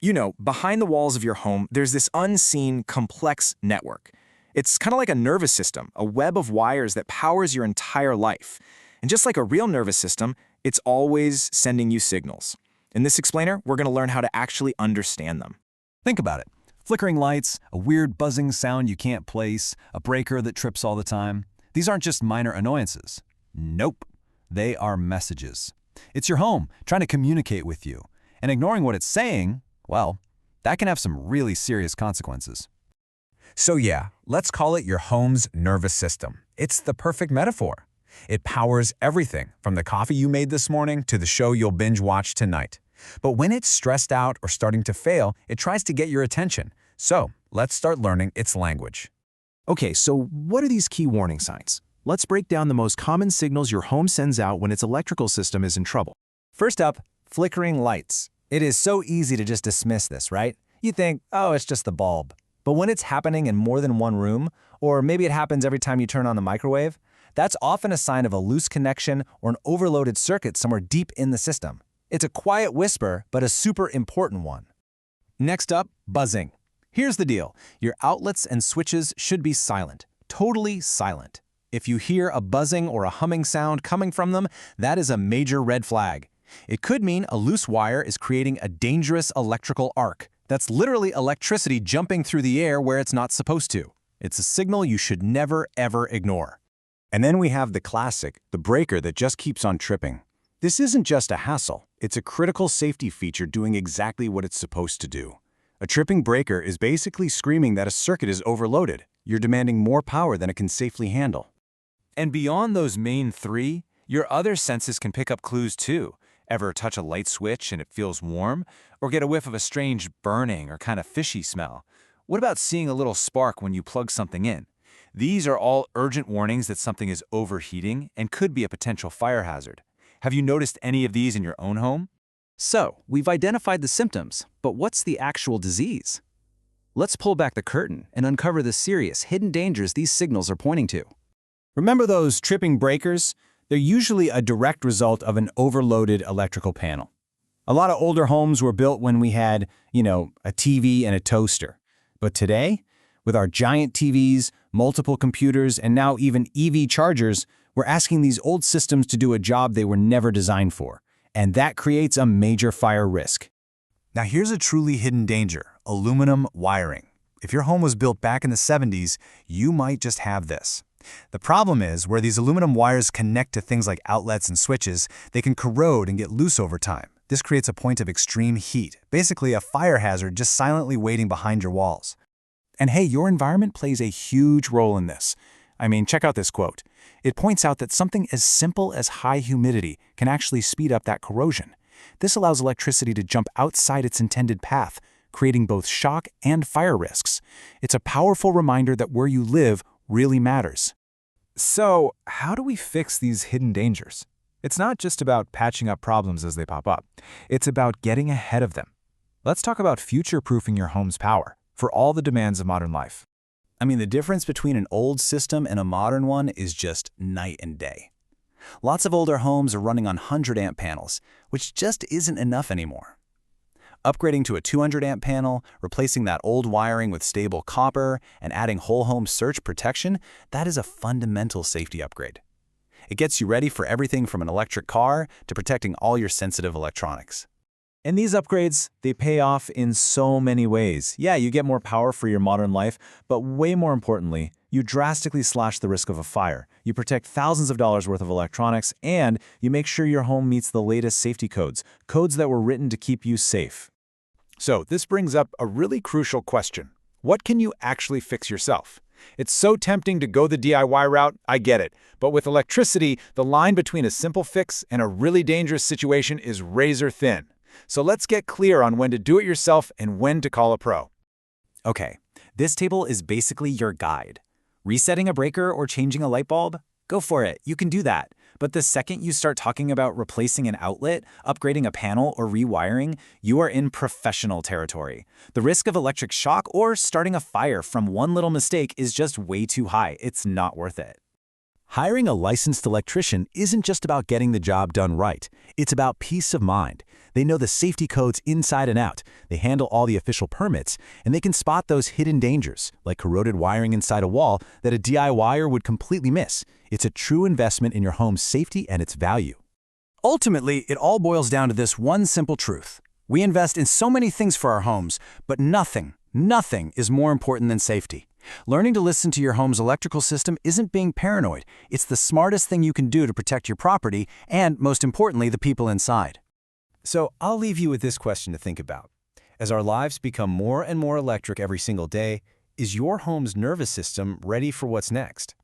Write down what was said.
Behind the walls of your home, there's this unseen, complex network. It's kind of like a nervous system, a web of wires that powers your entire life. And just like a real nervous system, it's always sending you signals. In this explainer, we're going to learn how to actually understand them. Think about it. Flickering lights, a weird buzzing sound you can't place, a breaker that trips all the time. These aren't just minor annoyances. Nope. They are messages. It's your home trying to communicate with you. And ignoring what it's saying, well, that can have some really serious consequences. So yeah, let's call it your home's nervous system. It's the perfect metaphor. It powers everything from the coffee you made this morning to the show you'll binge watch tonight. But when it's stressed out or starting to fail, it tries to get your attention. So let's start learning its language. Okay, so what are these key warning signs? Let's break down the most common signals your home sends out when its electrical system is in trouble. First up, flickering lights. It is so easy to just dismiss this, right? You think, oh, it's just the bulb. But when it's happening in more than one room, or maybe it happens every time you turn on the microwave, that's often a sign of a loose connection or an overloaded circuit somewhere deep in the system. It's a quiet whisper, but a super important one. Next up, buzzing. Here's the deal. Your outlets and switches should be silent, totally silent. If you hear a buzzing or a humming sound coming from them, that is a major red flag. It could mean a loose wire is creating a dangerous electrical arc. That's literally electricity jumping through the air where it's not supposed to. It's a signal you should never, ever ignore. And then we have the classic, the breaker that just keeps on tripping. This isn't just a hassle. It's a critical safety feature doing exactly what it's supposed to do. A tripping breaker is basically screaming that a circuit is overloaded. You're demanding more power than it can safely handle. And beyond those main three, your other senses can pick up clues too. Ever touch a light switch and it feels warm? Or get a whiff of a strange burning or kind of fishy smell? What about seeing a little spark when you plug something in? These are all urgent warnings that something is overheating and could be a potential fire hazard. Have you noticed any of these in your own home? So, we've identified the symptoms, but what's the actual disease? Let's pull back the curtain and uncover the serious, hidden dangers these signals are pointing to. Remember those tripping breakers? They're usually a direct result of an overloaded electrical panel. A lot of older homes were built when we had, a TV and a toaster. But today, with our giant TVs, multiple computers, and now even EV chargers, we're asking these old systems to do a job they were never designed for. And that creates a major fire risk. Now here's a truly hidden danger, aluminum wiring. If your home was built back in the 70s, you might just have this. The problem is, where these aluminum wires connect to things like outlets and switches, they can corrode and get loose over time. This creates a point of extreme heat, basically a fire hazard just silently waiting behind your walls. And hey, your environment plays a huge role in this. Check out this quote. It points out that something as simple as high humidity can actually speed up that corrosion. This allows electricity to jump outside its intended path, creating both shock and fire risks. It's a powerful reminder that where you live really matters. So, how do we fix these hidden dangers? It's not just about patching up problems as they pop up. It's about getting ahead of them. Let's talk about future-proofing your home's power for all the demands of modern life. The difference between an old system and a modern one is just night and day. Lots of older homes are running on 100-amp panels, which just isn't enough anymore. Upgrading to a 200-amp panel, replacing that old wiring with stable copper, and adding whole-home surge protection, that is a fundamental safety upgrade. It gets you ready for everything from an electric car to protecting all your sensitive electronics. And these upgrades, they pay off in so many ways. Yeah, you get more power for your modern life, but way more importantly, you drastically slash the risk of a fire. You protect thousands of dollars worth of electronics, and you make sure your home meets the latest safety codes that were written to keep you safe. So this brings up a really crucial question. What can you actually fix yourself? It's so tempting to go the DIY route, I get it. But with electricity, the line between a simple fix and a really dangerous situation is razor thin. So let's get clear on when to do it yourself and when to call a pro. Okay, this table is basically your guide. Resetting a breaker or changing a light bulb? Go for it, you can do that. But the second you start talking about replacing an outlet, upgrading a panel, or rewiring, you are in professional territory. The risk of electric shock or starting a fire from one little mistake is just way too high. It's not worth it. Hiring a licensed electrician isn't just about getting the job done right. It's about peace of mind. They know the safety codes inside and out. They handle all the official permits, and they can spot those hidden dangers, like corroded wiring inside a wall that a DIYer would completely miss. It's a true investment in your home's safety and its value. Ultimately, it all boils down to this one simple truth. We invest in so many things for our homes, but nothing is more important than safety. Learning to listen to your home's electrical system isn't being paranoid. It's the smartest thing you can do to protect your property and, most importantly, the people inside. So I'll leave you with this question to think about. As our lives become more and more electric every single day, is your home's nervous system ready for what's next?